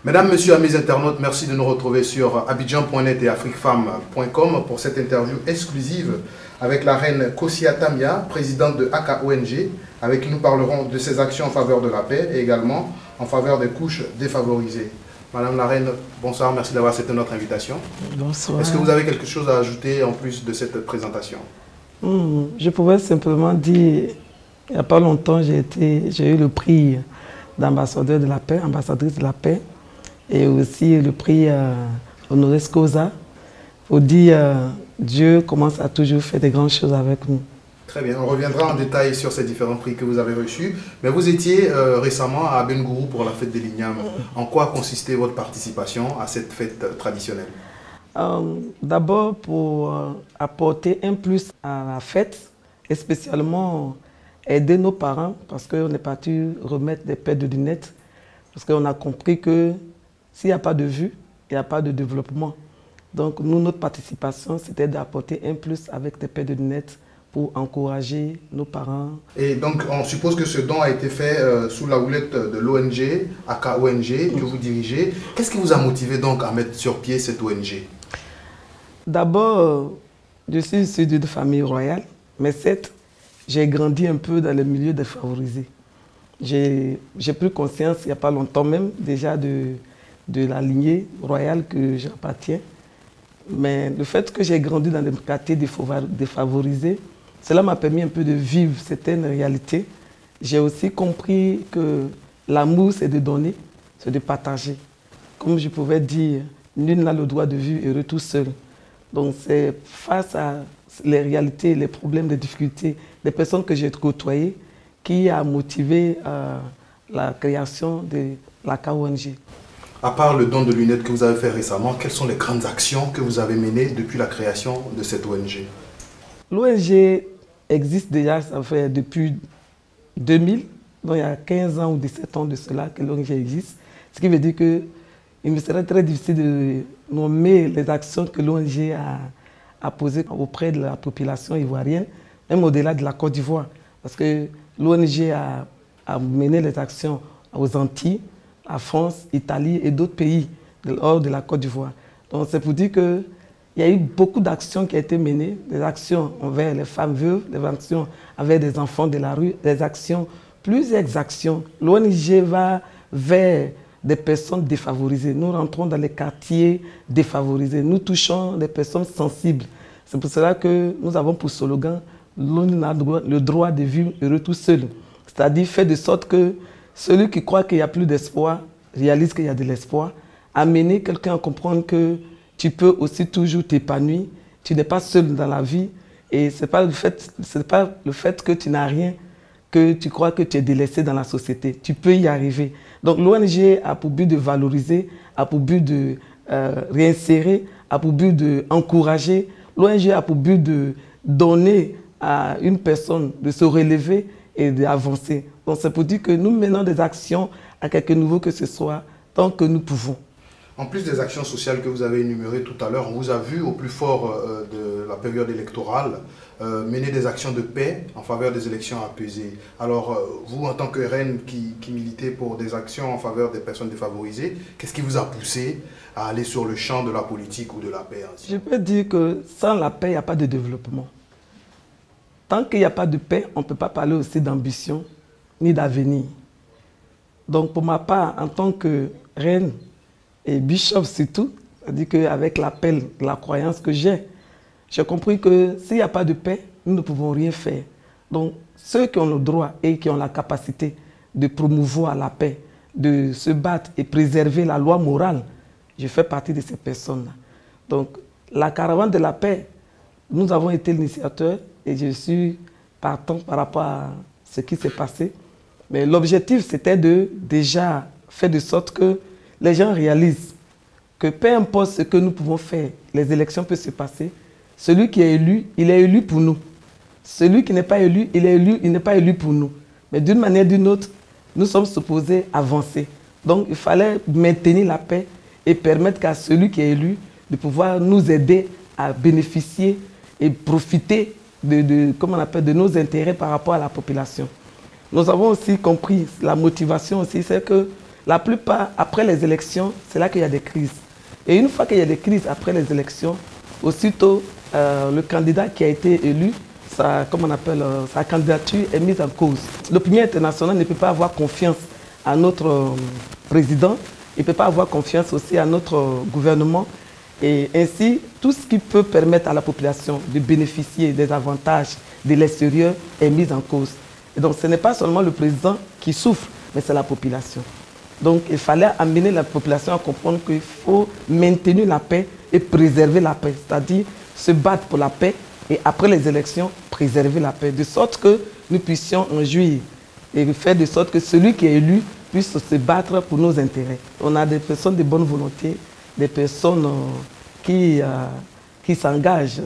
Mesdames, Messieurs, amis internautes, merci de nous retrouver sur abidjan.net et afriquefemme.com pour cette interview exclusive avec la reine Kossia Tamia, présidente de AKONG, avec qui nous parlerons de ses actions en faveur de la paix et également en faveur des couches défavorisées. Madame la reine, bonsoir, merci d'avoir accepté notre invitation. Bonsoir. Est-ce que vous avez quelque chose à ajouter en plus de cette présentation? Je pouvais simplement dire, il n'y a pas longtemps, j'ai eu le prix d'ambassadeur de la paix, ambassadrice de la paix, et aussi le prix honoris causa. Pour dire, Dieu commence à toujours faire des grandes choses avec nous. Très bien, on reviendra en détail sur ces différents prix que vous avez reçus. Mais vous étiez récemment à Abengourou pour la fête des Lignames. En quoi consistait votre participation à cette fête traditionnelle? D'abord pour apporter un plus à la fête, et spécialement aider nos parents, parce qu'on est parti remettre des paires de lunettes, parce qu'on a compris que s'il n'y a pas de vue, il n'y a pas de développement. Donc nous, notre participation, c'était d'apporter un plus avec des paires de lunettes pour encourager nos parents. Et donc on suppose que ce don a été fait sous la houlette de l'ONG, AKONG, que vous dirigez. Qu'est-ce qui vous a motivé donc à mettre sur pied cette ONG? D'abord, je suis issu d'une famille royale, mais certes, j'ai grandi un peu dans le milieu défavorisé. J'ai pris conscience, il n'y a pas longtemps même, déjà de la lignée royale que j'appartiens. Mais le fait que j'ai grandi dans les quartiers défavorisés, cela m'a permis un peu de vivre certaines réalités. J'ai aussi compris que l'amour, c'est de donner, c'est de partager. Comme je pouvais dire, nul n'a le droit de vivre heureux tout seul. Donc c'est face à les réalités, les problèmes, les difficultés des personnes que j'ai côtoyées qui a motivé la création de la KONG. À part le don de lunettes que vous avez fait récemment, quelles sont les grandes actions que vous avez menées depuis la création de cette ONG? L'ONG existe déjà, ça fait depuis 2000, donc il y a 15 ans ou 17 ans de cela que l'ONG existe. Ce qui veut dire qu'il me serait très difficile de nommer les actions que l'ONG a posées auprès de la population ivoirienne, même au-delà de la Côte d'Ivoire. Parce que l'ONG a mené les actions aux Antilles, la France, l'Italie et d'autres pays hors de la Côte d'Ivoire. Donc c'est pour dire qu'il y a eu beaucoup d'actions qui ont été menées, des actions envers les femmes veuves, des actions envers des enfants de la rue, des actions, plusieurs actions. L'ONG va vers des personnes défavorisées. Nous rentrons dans les quartiers défavorisés. Nous touchons des personnes sensibles. C'est pour cela que nous avons pour slogan « L'on a le droit de vivre heureux tout seul ». C'est-à-dire faire de sorte que celui qui croit qu'il n'y a plus d'espoir réalise qu'il y a de l'espoir. Amener quelqu'un à comprendre que tu peux aussi toujours t'épanouir. Tu n'es pas seul dans la vie. Et ce n'est pas le fait que tu n'as rien que tu crois que tu es délaissé dans la société. Tu peux y arriver. Donc l'ONG a pour but de valoriser, a pour but de réinsérer, a pour but d'encourager. L'ONG a pour but de donner à une personne de se relever et d'avancer. Donc c'est pour dire que nous menons des actions à quelque niveau que ce soit, tant que nous pouvons. En plus des actions sociales que vous avez énumérées tout à l'heure, on vous a vu au plus fort de la période électorale mener des actions de paix en faveur des élections apaisées. Alors vous, en tant que reine qui militez pour des actions en faveur des personnes défavorisées, qu'est-ce qui vous a poussé à aller sur le champ de la politique ou de la paix ainsi? Je peux dire que sans la paix, il n'y a pas de développement. Tant qu'il n'y a pas de paix, on ne peut pas parler aussi d'ambition ni d'avenir. Donc pour ma part, en tant que reine et bishop surtout, c'est-à-dire qu'avec l'appel de la croyance que j'ai compris que s'il n'y a pas de paix, nous ne pouvons rien faire. Donc ceux qui ont le droit et qui ont la capacité de promouvoir la paix, de se battre et préserver la loi morale, je fais partie de ces personnes-là. Donc la caravane de la paix, nous avons été l'initiateur et je suis partant par rapport à ce qui s'est passé. Mais l'objectif, c'était de déjà faire de sorte que les gens réalisent que peu importe ce que nous pouvons faire, les élections peuvent se passer. Celui qui est élu, il est élu pour nous. Celui qui n'est pas élu, il n'est pas élu pour nous. Mais d'une manière ou d'une autre, nous sommes supposés avancer. Donc il fallait maintenir la paix et permettre qu'à celui qui est élu de pouvoir nous aider à bénéficier et profiter comment on appelle, de nos intérêts par rapport à la population. Nous avons aussi compris, la motivation aussi, c'est que la plupart, après les élections, c'est là qu'il y a des crises. Et une fois qu'il y a des crises après les élections, aussitôt, le candidat qui a été élu, sa candidature est mise en cause. L'opinion internationale ne peut pas avoir confiance à notre président, il ne peut pas avoir confiance aussi à notre gouvernement. Et ainsi, tout ce qui peut permettre à la population de bénéficier des avantages de l'extérieur est mis en cause. Et donc ce n'est pas seulement le président qui souffre, mais c'est la population. Donc il fallait amener la population à comprendre qu'il faut maintenir la paix et préserver la paix. C'est-à-dire se battre pour la paix et après les élections, préserver la paix. De sorte que nous puissions en jouir et faire de sorte que celui qui est élu puisse se battre pour nos intérêts. On a des personnes de bonne volonté, des personnes qui s'engagent,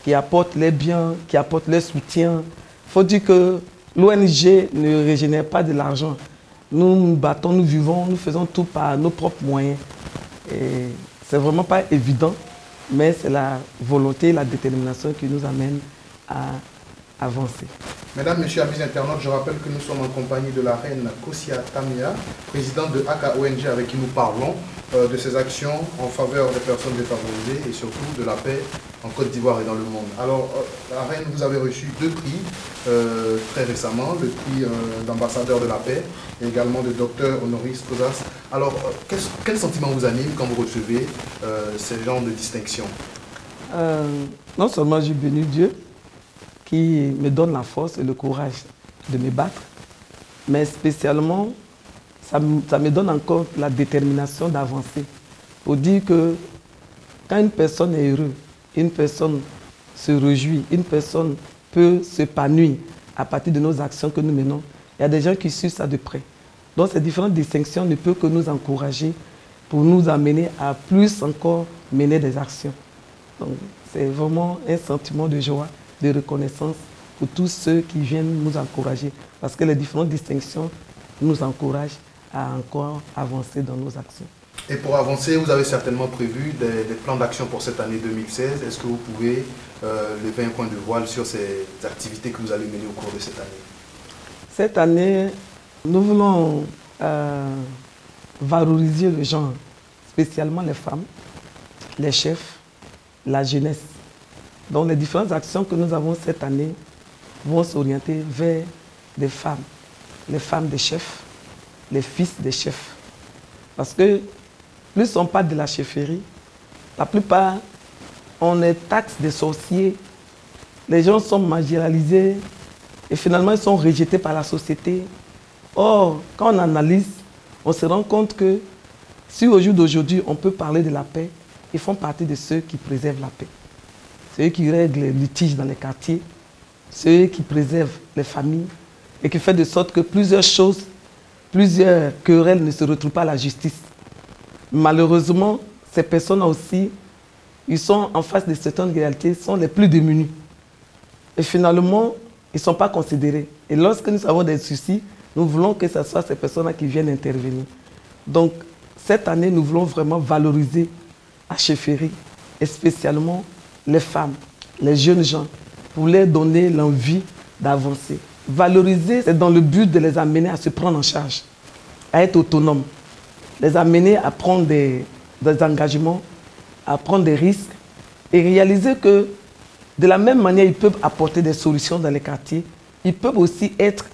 qui apportent les biens, qui apportent le soutien. Il faut dire que l'ONG ne régénère pas de l'argent. Nous nous battons, nous vivons, nous faisons tout par nos propres moyens. Et c'est vraiment pas évident, mais c'est la volonté, la détermination qui nous amène à avancer. Mesdames, Messieurs, amis internautes, je rappelle que nous sommes en compagnie de la reine Kosia Tamia, présidente de AKONG, avec qui nous parlons de ses actions en faveur des personnes défavorisées et surtout de la paix en Côte d'Ivoire et dans le monde. Alors, la reine, vous avez reçu 2 prix très récemment, le prix d'ambassadeur de la paix et également de docteur honoris causa. Alors, quel sentiment vous anime quand vous recevez ces genres de distinctions? Non seulement j'ai béni Dieu, qui me donne la force et le courage de me battre, mais spécialement, ça me donne encore la détermination d'avancer. Pour dire que quand une personne est heureuse, une personne se réjouit, une personne peut s'épanouir à partir de nos actions que nous menons, il y a des gens qui suivent ça de près. Donc ces différentes distinctions ne peuvent que nous encourager pour nous amener à plus encore mener des actions. Donc c'est vraiment un sentiment de joie, de reconnaissance pour tous ceux qui viennent nous encourager. Parce que les différentes distinctions nous encouragent à encore avancer dans nos actions. Et pour avancer, vous avez certainement prévu des plans d'action pour cette année 2016. Est-ce que vous pouvez lever un point de voile sur ces activités que vous allez mener au cours de cette année? Cette année, nous voulons valoriser le genre, spécialement les femmes, les chefs, la jeunesse. Donc les différentes actions que nous avons cette année vont s'orienter vers des femmes, les femmes des chefs, les fils des chefs. Parce que plus on parle de la chefferie, la plupart, on est taxe des sorciers, les gens sont marginalisés et finalement ils sont rejetés par la société. Or, quand on analyse, on se rend compte que si au jour d'aujourd'hui on peut parler de la paix, ils font partie de ceux qui préservent la paix. Ceux qui règlent les litiges dans les quartiers, ceux qui préservent les familles et qui font de sorte que plusieurs choses, plusieurs querelles ne se retrouvent pas à la justice. Malheureusement, ces personnes aussi, ils sont en face de certaines réalités, sont les plus démunis. Et finalement, ils ne sont pas considérés. Et lorsque nous avons des soucis, nous voulons que ce soit ces personnes-là qui viennent intervenir. Donc, cette année, nous voulons vraiment valoriser la chefferie, et spécialement les femmes, les jeunes gens, pour leur donner l'envie d'avancer. Valoriser, c'est dans le but de les amener à se prendre en charge, à être autonomes, les amener à prendre des engagements, à prendre des risques et réaliser que de la même manière, ils peuvent apporter des solutions dans les quartiers, ils peuvent aussi être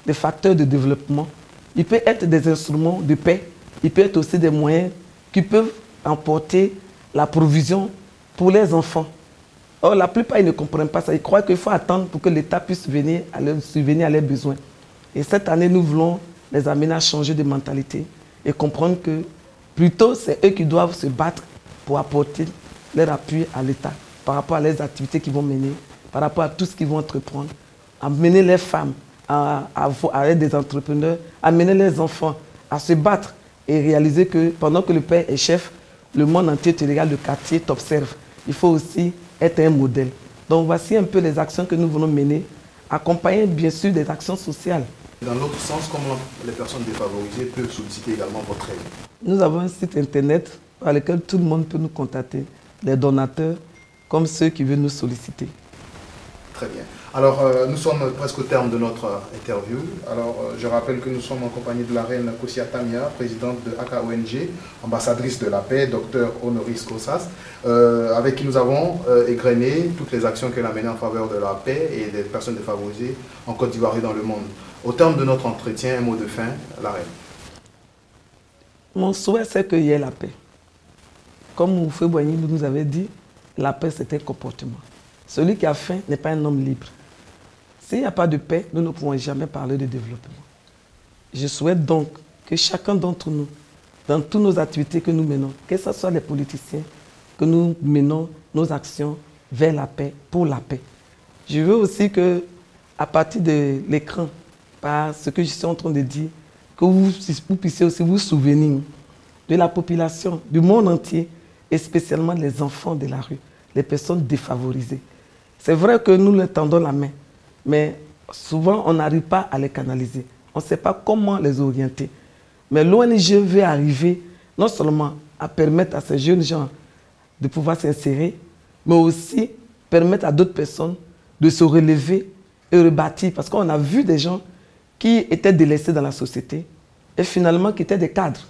des facteurs de développement, ils peuvent être des instruments de paix, ils peuvent être aussi des moyens qui peuvent emporter la provision pour les enfants. Or, la plupart, ils ne comprennent pas ça. Ils croient qu'il faut attendre pour que l'État puisse venir subvenir à leurs besoins. Et cette année, nous voulons les amener à changer de mentalité et comprendre que plutôt, c'est eux qui doivent se battre pour apporter leur appui à l'État par rapport à les activités qu'ils vont mener, par rapport à tout ce qu'ils vont entreprendre, amener les femmes à être des entrepreneurs, amener les enfants à se battre et réaliser que pendant que le père est chef, le monde entier te regarde, le quartier t'observe. Il faut aussi être un modèle. Donc voici un peu les actions que nous voulons mener, accompagner bien sûr des actions sociales. Dans l'autre sens, comment les personnes défavorisées peuvent solliciter également votre aide? Nous avons un site internet par lequel tout le monde peut nous contacter, les donateurs comme ceux qui veulent nous solliciter. Très bien. Alors, nous sommes presque au terme de notre interview. Alors, je rappelle que nous sommes en compagnie de la reine Kosia Tamia, présidente de AKONG, ambassadrice de la paix, docteur honoris causa, avec qui nous avons égrené toutes les actions qu'elle a menées en faveur de la paix et des personnes défavorisées en Côte d'Ivoire et dans le monde. Au terme de notre entretien, un mot de fin, la reine. Mon souhait, c'est qu'il y ait la paix. Comme Oufé Boigny nous avait dit, la paix, c'est un comportement. Celui qui a faim n'est pas un homme libre. S'il n'y a pas de paix, nous ne pouvons jamais parler de développement. Je souhaite donc que chacun d'entre nous, dans toutes nos activités que nous menons, que ce soit les politiciens, que nous menons nos actions vers la paix, pour la paix. Je veux aussi que, à partir de l'écran, par ce que je suis en train de dire, que vous puissiez aussi vous souvenir de la population, du monde entier, et spécialement les enfants de la rue, les personnes défavorisées. C'est vrai que nous leur tendons la main, mais souvent on n'arrive pas à les canaliser. On ne sait pas comment les orienter. Mais l'ONG veut arriver non seulement à permettre à ces jeunes gens de pouvoir s'insérer, mais aussi permettre à d'autres personnes de se relever et rebâtir. Parce qu'on a vu des gens qui étaient délaissés dans la société et finalement qui étaient des cadres,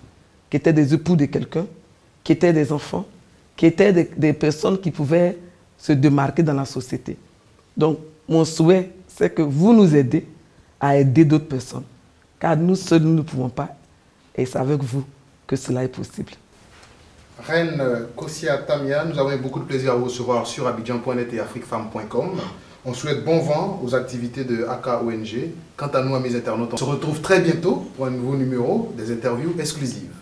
qui étaient des époux de quelqu'un, qui étaient des enfants, qui étaient des personnes qui pouvaient se démarquer dans la société. Donc, mon souhait, c'est que vous nous aidez à aider d'autres personnes. Car nous seuls, nous ne pouvons pas. Et c'est avec vous que cela est possible. Reine Kosia Tamia, nous avons eu beaucoup de plaisir à vous recevoir sur abidjan.net et afriquefemme.com. On souhaite bon vent aux activités de AKONG. Quant à nous, amis internautes, on se retrouve très bientôt pour un nouveau numéro des interviews exclusives.